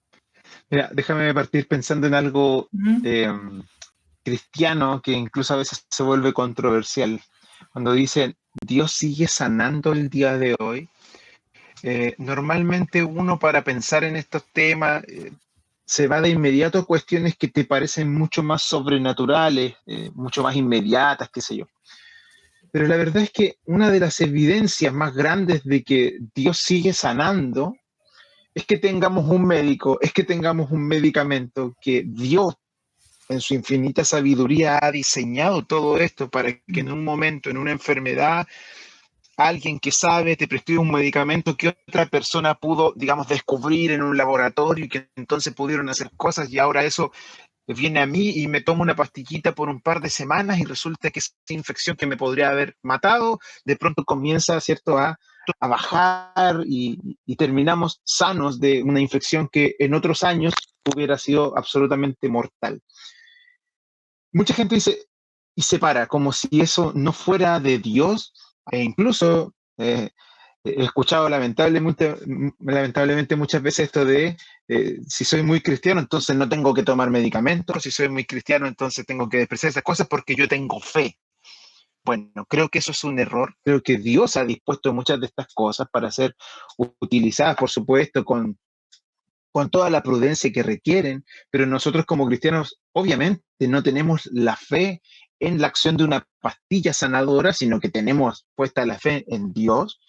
Mira, déjame partir pensando en algo Ujú. eh, cristiano que incluso a veces se vuelve controversial. Cuando dicen, Dios sigue sanando el día de hoy, normalmente uno para pensar en estos temas se va de inmediato a cuestiones que te parecen mucho más sobrenaturales, mucho más inmediatas, qué sé yo. Pero la verdad es que una de las evidencias más grandes de que Dios sigue sanando es que tengamos un médico, es que tengamos un medicamento que Dios en su infinita sabiduría ha diseñado todo esto para que en un momento, en una enfermedad, alguien que sabe te prescribe un medicamento que otra persona pudo, digamos, descubrir en un laboratorio y que entonces pudieron hacer cosas y ahora eso viene a mí y me tomo una pastillita por un par de semanas y resulta que esa infección que me podría haber matado, de pronto comienza, ¿cierto?, a bajar y terminamos sanos de una infección que en otros años hubiera sido absolutamente mortal. Mucha gente dice y se para como si eso no fuera de Dios, e incluso he escuchado lamentablemente muchas veces esto de si soy muy cristiano, entonces no tengo que tomar medicamentos, si soy muy cristiano, entonces tengo que despreciar esas cosas porque yo tengo fe. Bueno, creo que eso es un error. Creo que Dios ha dispuesto muchas de estas cosas para ser utilizadas, por supuesto, con toda la prudencia que requieren, pero nosotros como cristianos obviamente no tenemos la fe en la acción de una pastilla sanadora, sino que tenemos puesta la fe en Dios,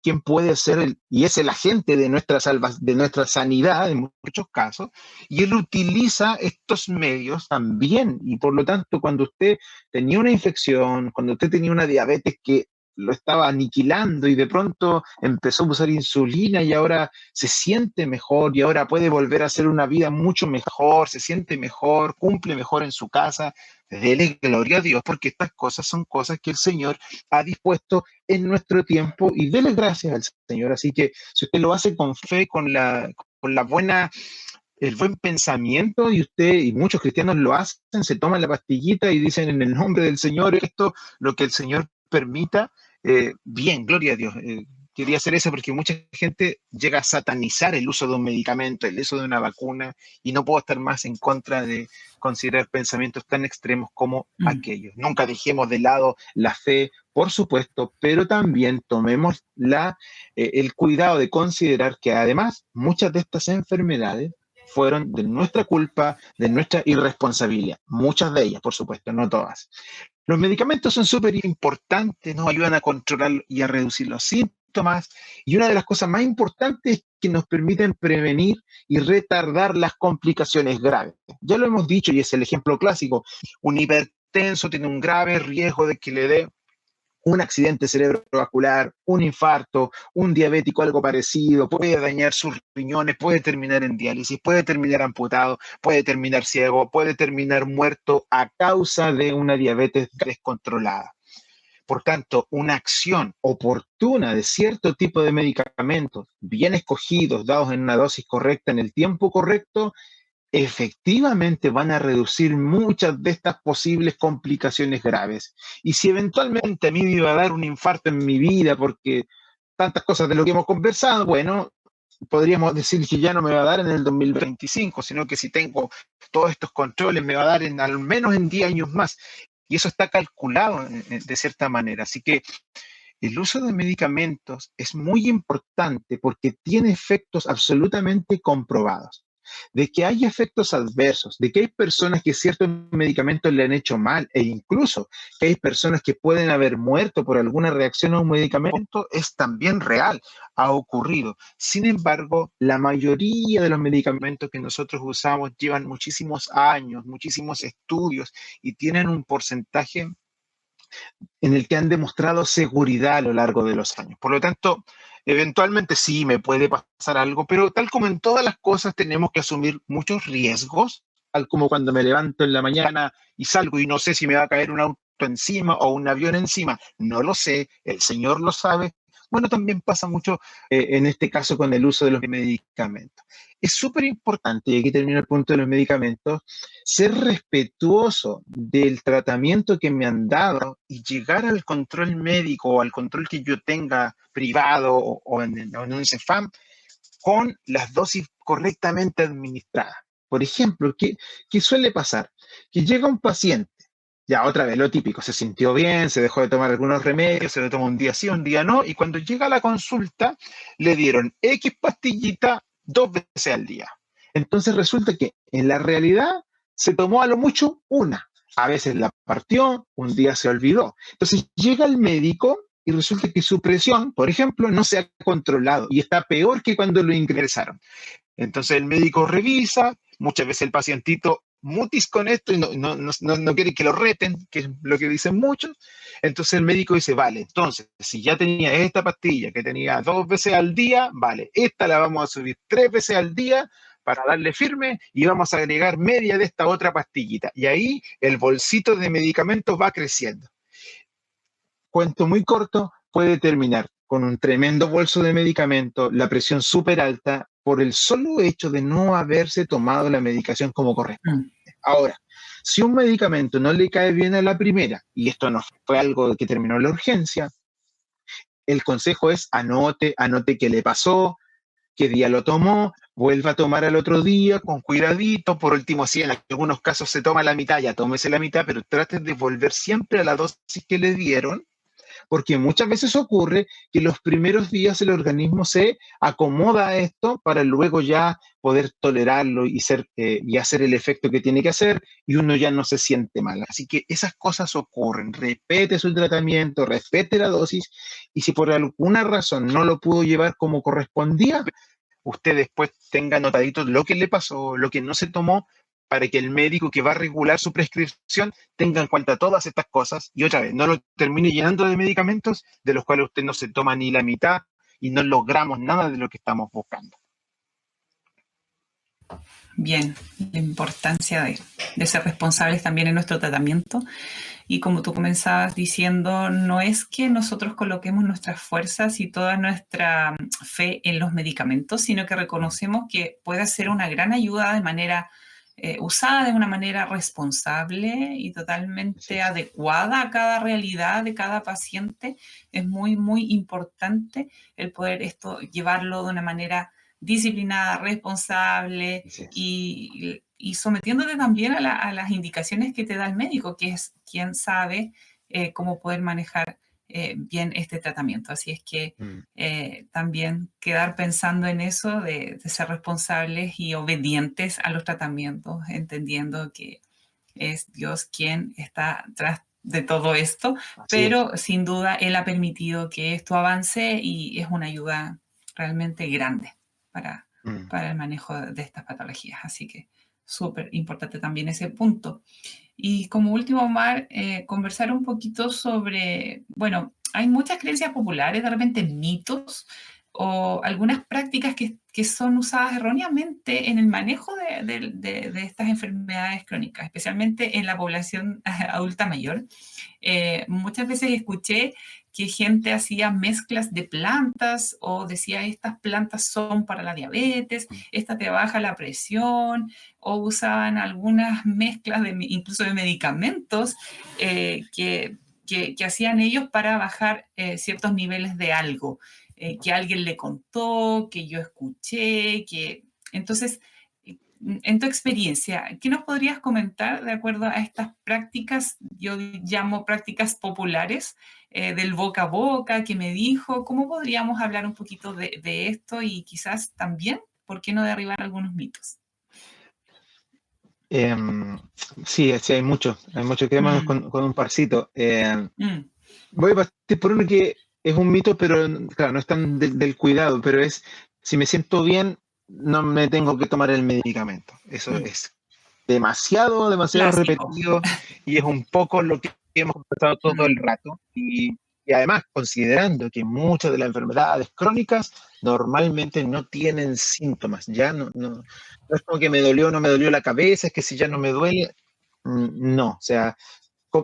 quien puede ser y es el agente de de nuestra sanidad en muchos casos, y él utiliza estos medios también, y por lo tanto cuando usted tenía una infección, cuando usted tenía una diabetes que lo estaba aniquilando y de pronto empezó a usar insulina y ahora se siente mejor y ahora puede volver a hacer una vida mucho mejor, se siente mejor, cumple mejor en su casa, dele gloria a Dios porque estas cosas son cosas que el Señor ha dispuesto en nuestro tiempo y dele gracias al Señor. Así que si usted lo hace con fe, con la buena, el buen pensamiento y usted y muchos cristianos lo hacen, se toman la pastillita y dicen en el nombre del Señor esto, lo que el Señor permita, bien, gloria a Dios. Quería hacer eso porque mucha gente llega a satanizar el uso de un medicamento, el uso de una vacuna, y no puedo estar más en contra de considerar pensamientos tan extremos como Mm. aquellos. Nunca dejemos de lado la fe, por supuesto, pero también tomemos el cuidado de considerar que además muchas de estas enfermedades fueron de nuestra culpa, de nuestra irresponsabilidad. Muchas de ellas, por supuesto, no todas. Los medicamentos son súper importantes, nos ayudan a controlar y a reducir los síntomas. Y una de las cosas más importantes es que nos permiten prevenir y retardar las complicaciones graves. Ya lo hemos dicho y es el ejemplo clásico. Un hipertenso tiene un grave riesgo de que le dé un accidente cerebrovascular, un infarto, un diabético, algo parecido, puede dañar sus riñones, puede terminar en diálisis, puede terminar amputado, puede terminar ciego, puede terminar muerto a causa de una diabetes descontrolada. Por tanto, una acción oportuna de cierto tipo de medicamentos, bien escogidos, dados en una dosis correcta, en el tiempo correcto, efectivamente van a reducir muchas de estas posibles complicaciones graves. Y si eventualmente a mí me iba a dar un infarto en mi vida porque tantas cosas de lo que hemos conversado, bueno, podríamos decir que ya no me va a dar en el 2025, sino que si tengo todos estos controles me va a dar en al menos en 10 años más. Y eso está calculado de cierta manera. Así que el uso de medicamentos es muy importante porque tiene efectos absolutamente comprobados. De que hay efectos adversos, de que hay personas que ciertos medicamentos le han hecho mal e incluso que hay personas que pueden haber muerto por alguna reacción a un medicamento, es también real, ha ocurrido. Sin embargo, la mayoría de los medicamentos que nosotros usamos llevan muchísimos años, muchísimos estudios y tienen un porcentaje en el que han demostrado seguridad a lo largo de los años. Por lo tanto, eventualmente sí me puede pasar algo, pero tal como en todas las cosas tenemos que asumir muchos riesgos, tal como cuando me levanto en la mañana y salgo y no sé si me va a caer un auto encima o un avión encima, no lo sé, el Señor lo sabe. Bueno, también pasa mucho en este caso con el uso de los medicamentos. Es súper importante, y aquí termino el punto de los medicamentos, ser respetuoso del tratamiento que me han dado y llegar al control médico o al control que yo tenga privado o en un CEFAM con las dosis correctamente administradas. Por ejemplo, ¿qué suele pasar? Que llega un paciente, ya otra vez lo típico, se sintió bien, se dejó de tomar algunos remedios, se lo toma un día sí, un día no, y cuando llega a la consulta le dieron X pastillita 2 veces al día. Entonces resulta que en la realidad se tomó a lo mucho una. A veces la partió, un día se olvidó. Entonces llega el médico y resulta que su presión, por ejemplo, no se ha controlado y está peor que cuando lo ingresaron. Entonces el médico revisa, muchas veces el pacientito mutis con esto y no quiere que lo reten, que es lo que dicen muchos. Entonces el médico dice, vale, entonces, si ya tenía esta pastilla que tenía 2 veces al día, vale, esta la vamos a subir 3 veces al día para darle firme y vamos a agregar media de esta otra pastillita. Y ahí el bolsito de medicamentos va creciendo. Cuento muy corto, puede terminar con un tremendo bolso de medicamentos, la presión súper alta, por el solo hecho de no haberse tomado la medicación como corresponde. Ahora, si un medicamento no le cae bien a la primera, y esto no fue algo que terminó en la urgencia, el consejo es anote qué le pasó, qué día lo tomó, vuelva a tomar al otro día con cuidadito. Por último, si en algunos casos se toma la mitad, ya tómese la mitad, pero trate de volver siempre a la dosis que le dieron, porque muchas veces ocurre que los primeros días el organismo se acomoda a esto para luego ya poder tolerarlo y hacer el efecto que tiene que hacer y uno ya no se siente mal. Así que esas cosas ocurren. Respete su tratamiento, respete la dosis y si por alguna razón no lo pudo llevar como correspondía, usted después tenga anotadito lo que le pasó, lo que no se tomó, para que el médico que va a regular su prescripción tenga en cuenta todas estas cosas y otra vez no lo termine llenando de medicamentos de los cuales usted no se toma ni la mitad y no logramos nada de lo que estamos buscando. Bien, la importancia de ser responsables también en nuestro tratamiento. Y como tú comenzabas diciendo, no es que nosotros coloquemos nuestras fuerzas y toda nuestra fe en los medicamentos, sino que reconocemos que puede ser una gran ayuda de manera usada de una manera responsable y totalmente adecuada a cada realidad de cada paciente. Es muy, muy importante el poder llevarlo de una manera disciplinada, responsable y sometiéndote también a las indicaciones que te da el médico, que es quien sabe cómo poder manejar bien este tratamiento. Así es que también quedar pensando en eso de ser responsables y obedientes a los tratamientos, entendiendo que es Dios quien está tras de todo esto, pero sin duda Él ha permitido que esto avance y es una ayuda realmente grande para el manejo de estas patologías. Así que súper importante también ese punto. Y como último, Omar, conversar un poquito sobre, bueno, hay muchas creencias populares, de repente mitos o algunas prácticas que son usadas erróneamente en el manejo de estas enfermedades crónicas, especialmente en la población adulta mayor. Muchas veces escuché que gente hacía mezclas de plantas o decía estas plantas son para la diabetes, esta te baja la presión, o usaban algunas mezclas incluso de medicamentos que hacían ellos para bajar ciertos niveles de algo, que alguien le contó, que yo escuché, que entonces en tu experiencia, ¿qué nos podrías comentar de acuerdo a estas prácticas, yo llamo prácticas populares, del boca a boca, que me dijo? ¿Cómo podríamos hablar un poquito de esto y quizás también, ¿por qué no derribar algunos mitos? Sí, sí, hay mucho. Quedémonos Mm, con un parcito. mm, Voy a partir por uno que es un mito, pero claro, no es tan del cuidado, pero es, si me siento bien, no me tengo que tomar el medicamento. Eso mm. es demasiado, demasiado Clásico. repetido y es un poco lo que hemos conversado todo el Mm, rato. Y además, considerando que muchas de las enfermedades crónicas normalmente no tienen síntomas, ya no es como que me dolió o no me dolió la cabeza, es que si ya no me duele, no, o sea,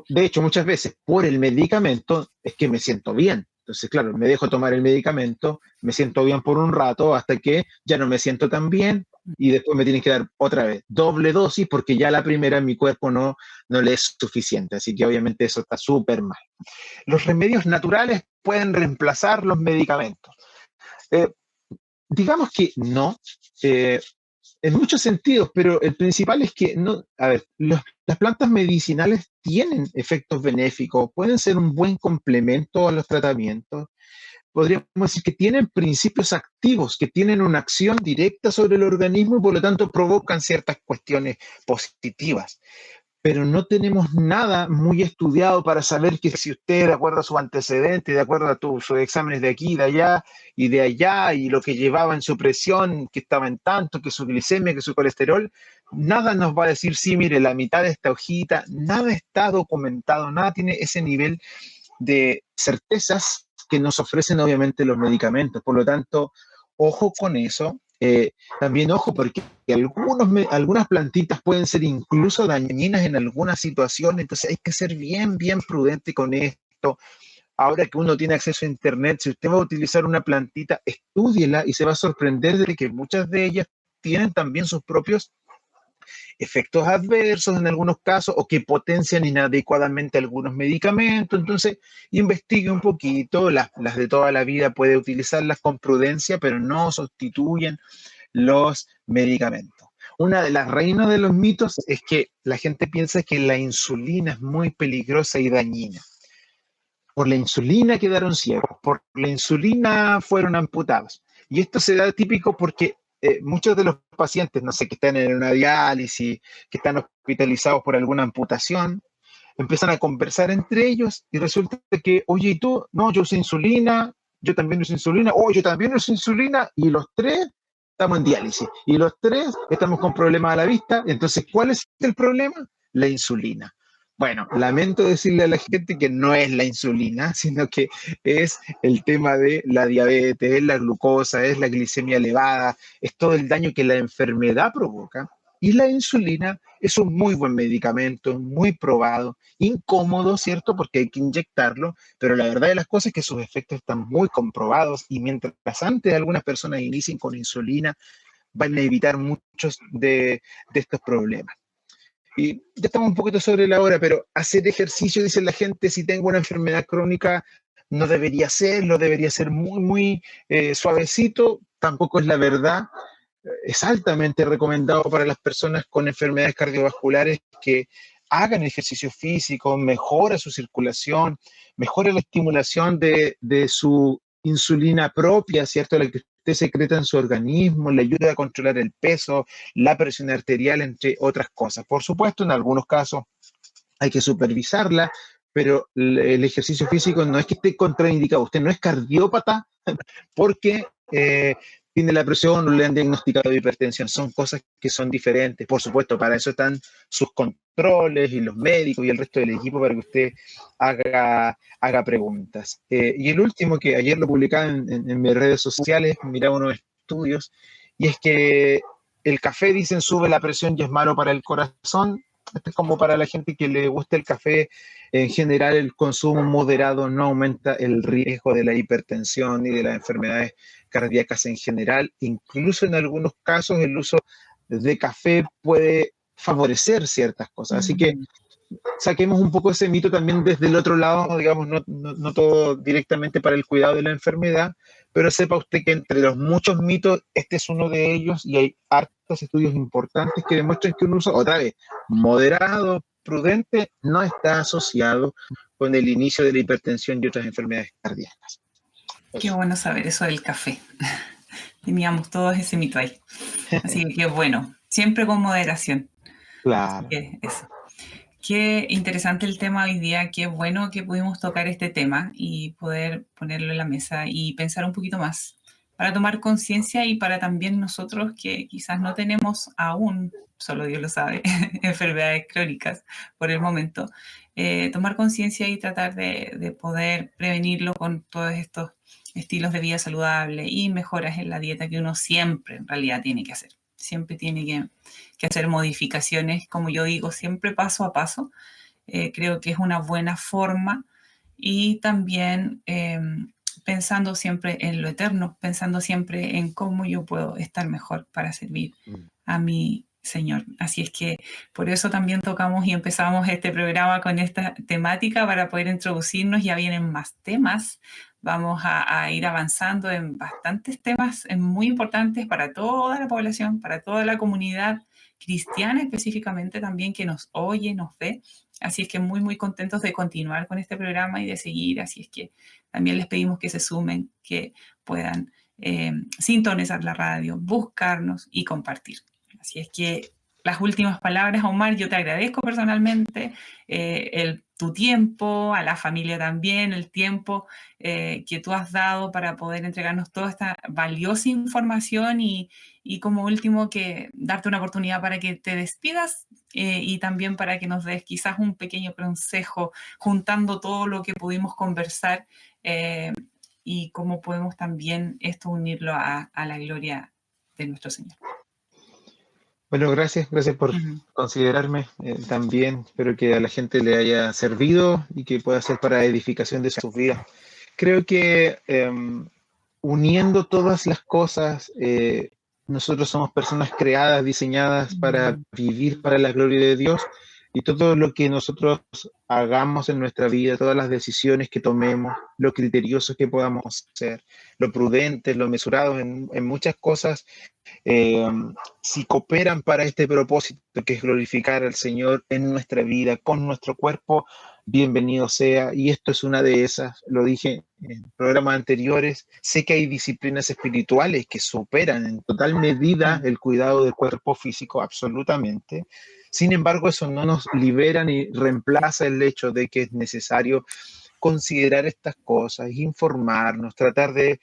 de hecho, muchas veces por el medicamento es que me siento bien. Entonces, claro, me dejo tomar el medicamento, me siento bien por un rato hasta que ya no me siento tan bien y después me tienen que dar otra vez doble dosis porque ya la primera en mi cuerpo no le es suficiente. Así que obviamente eso está súper mal. Los remedios naturales pueden reemplazar los medicamentos. Eh, digamos que no. Eh, en muchos sentidos, pero el principal es que no, a ver, las plantas medicinales tienen efectos benéficos, pueden ser un buen complemento a los tratamientos. Podríamos decir que tienen principios activos, que tienen una acción directa sobre el organismo y por lo tanto provocan ciertas cuestiones positivas, pero no tenemos nada muy estudiado para saber que si usted, de acuerdo a su antecedente, de acuerdo a sus exámenes de aquí, de allá y de allá, y lo que llevaba en su presión, que estaba en tanto, que su glicemia, que su colesterol, nada nos va a decir, sí, mire, la mitad de esta hojita, nada está documentado, nada tiene ese nivel de certezas que nos ofrecen obviamente los medicamentos. Por lo tanto, ojo con eso. También ojo porque algunas plantitas pueden ser incluso dañinas en algunas situaciones, entonces hay que ser bien, bien prudente con esto. Ahora que uno tiene acceso a Internet, si usted va a utilizar una plantita, estúdiela y se va a sorprender de que muchas de ellas tienen también sus propios efectos adversos en algunos casos o que potencian inadecuadamente algunos medicamentos. Entonces, investigue un poquito, las de toda la vida puede utilizarlas con prudencia, pero no sustituyen los medicamentos. Una de las reinas de los mitos es que la gente piensa que la insulina es muy peligrosa y dañina. Por la insulina quedaron ciegos, por la insulina fueron amputados. Y esto se da típico porque muchos de los pacientes, no sé, que están en una diálisis, que están hospitalizados por alguna amputación, empiezan a conversar entre ellos y resulta que, oye, ¿y tú? No, yo uso insulina, yo también uso insulina, oh, yo también uso insulina, y los tres estamos en diálisis, y los tres estamos con problemas a la vista. Entonces, ¿cuál es el problema? La insulina. Bueno, lamento decirle a la gente que no es la insulina, sino que es el tema de la diabetes, es la glucosa, es la glicemia elevada, es todo el daño que la enfermedad provoca. Y la insulina es un muy buen medicamento, muy probado, incómodo, ¿cierto? Porque hay que inyectarlo, pero la verdad de las cosas es que sus efectos están muy comprobados y mientras antes algunas personas inicien con insulina, van a evitar muchos de estos problemas. Y ya estamos un poquito sobre la hora, pero hacer ejercicio, dice la gente, si tengo una enfermedad crónica, no debería hacerlo, debería ser muy, muy suavecito, tampoco es la verdad. Es altamente recomendado para las personas con enfermedades cardiovasculares que hagan ejercicio físico, mejora su circulación, mejora la estimulación de su insulina propia, ¿cierto? La que usted secreta en su organismo, le ayuda a controlar el peso, la presión arterial, entre otras cosas. Por supuesto, en algunos casos hay que supervisarla, pero el ejercicio físico no es que esté contraindicado. Usted no es cardiópata porque tiene la presión o le han diagnosticado hipertensión. Son cosas que son diferentes. Por supuesto, para eso están sus controles controles y los médicos y el resto del equipo para que usted haga preguntas. Y el último, que ayer lo publicaba en mis redes sociales, miraba unos estudios, y es que el café, dicen, sube la presión y es malo para el corazón. Esto es como para la gente que le gusta el café. En general, el consumo moderado no aumenta el riesgo de la hipertensión y de las enfermedades cardíacas en general. Incluso en algunos casos, el uso de café puede favorecer ciertas cosas. Así que saquemos un poco ese mito también desde el otro lado, digamos, no todo directamente para el cuidado de la enfermedad, pero sepa usted que entre los muchos mitos, este es uno de ellos, y hay hartos estudios importantes que demuestran que un uso, otra vez, moderado, prudente, no está asociado con el inicio de la hipertensión y otras enfermedades cardíacas. Qué bueno saber eso del café. Teníamos todos ese mito ahí. Así que qué bueno, siempre con moderación. Claro. Eso. Qué interesante el tema hoy día, qué bueno que pudimos tocar este tema y poder ponerlo en la mesa y pensar un poquito más para tomar conciencia y para también nosotros que quizás no tenemos aún, solo Dios lo sabe, enfermedades crónicas por el momento, tomar conciencia y tratar de poder prevenirlo con todos estos estilos de vida saludable y mejoras en la dieta que uno siempre en realidad tiene que hacer. Siempre tiene que hacer modificaciones, como yo digo, siempre paso a paso. Creo que es una buena forma y también pensando siempre en lo eterno, pensando siempre en cómo yo puedo estar mejor para servir a mi Señor. Así es que por eso también tocamos y empezamos este programa con esta temática para poder introducirnos. Ya vienen más temas. Vamos a ir avanzando en bastantes temas muy importantes para toda la población, para toda la comunidad cristiana específicamente también que nos oye, nos ve. Así es que muy, muy contentos de continuar con este programa y de seguir. Así es que también les pedimos que se sumen, que puedan sintonizar la radio, buscarnos y compartir. Así es que las últimas palabras, Omar, yo te agradezco personalmente tu tiempo, a la familia también, el tiempo que tú has dado para poder entregarnos toda esta valiosa información y como último que darte una oportunidad para que te despidas y también para que nos des quizás un pequeño consejo juntando todo lo que pudimos conversar y cómo podemos también esto unirlo a la gloria de nuestro Señor. Bueno, gracias por considerarme también. Espero que a la gente le haya servido y que pueda ser para edificación de sus vidas. Creo que uniendo todas las cosas, nosotros somos personas creadas, diseñadas para vivir para la gloria de Dios, y todo lo que nosotros hagamos en nuestra vida, todas las decisiones que tomemos, lo criteriosos que podamos ser, lo prudentes, lo mesurados en muchas cosas, si cooperan para este propósito que es glorificar al Señor en nuestra vida, con nuestro cuerpo, bienvenido sea. Y esto es una de esas, lo dije en programas anteriores. Sé que hay disciplinas espirituales que superan en total medida el cuidado del cuerpo físico, absolutamente. Sin embargo, eso no nos libera ni reemplaza el hecho de que es necesario considerar estas cosas, informarnos, tratar de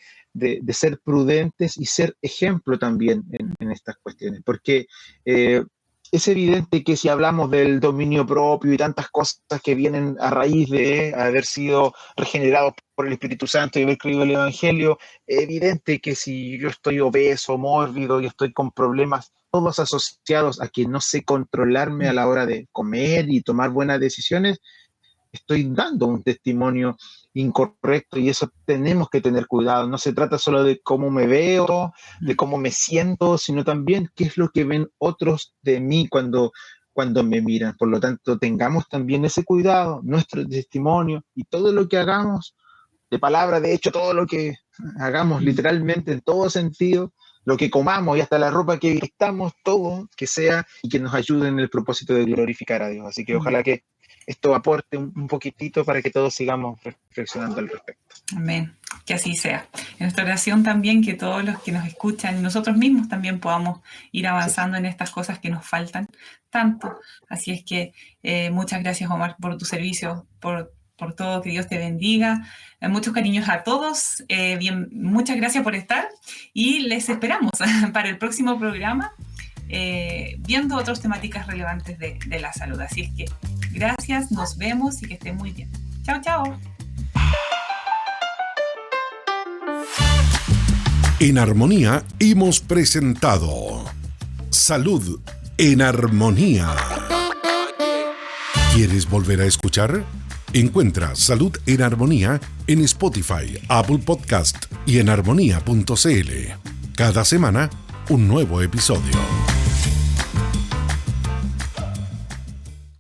ser prudentes y ser ejemplo también en estas cuestiones, porque es evidente que si hablamos del dominio propio y tantas cosas que vienen a raíz de haber sido regenerados por el Espíritu Santo y haber creído el Evangelio, es evidente que si yo estoy obeso, mórbido y estoy con problemas todos asociados a que no sé controlarme a la hora de comer y tomar buenas decisiones, estoy dando un testimonio incorrecto, y eso tenemos que tener cuidado. No se trata solo de cómo me veo, de cómo me siento, sino también qué es lo que ven otros de mí cuando me miran. Por lo tanto, tengamos también ese cuidado, nuestro testimonio y todo lo que hagamos, de palabra, de hecho, todo lo que hagamos literalmente en todo sentido, lo que comamos y hasta la ropa que vistamos, todo que sea y que nos ayude en el propósito de glorificar a Dios. Así que ojalá que esto aporte un poquitito para que todos sigamos reflexionando al respecto. Amén. Que así sea. En nuestra oración también, que todos los que nos escuchan y nosotros mismos también podamos ir avanzando en estas cosas que nos faltan tanto. Así es que muchas gracias, Omar, por tu servicio, por todo, que Dios te bendiga. Muchos cariños a todos. Muchas gracias por estar y les esperamos para el próximo programa. viendo otras temáticas relevantes de la salud. Así es que gracias, nos vemos y que estén muy bien. Chao, chao. En Armonía hemos presentado Salud en Armonía. ¿Quieres volver a escuchar? Encuentra Salud en Armonía en Spotify, Apple Podcast y en armonía.cl. Cada semana, un nuevo episodio.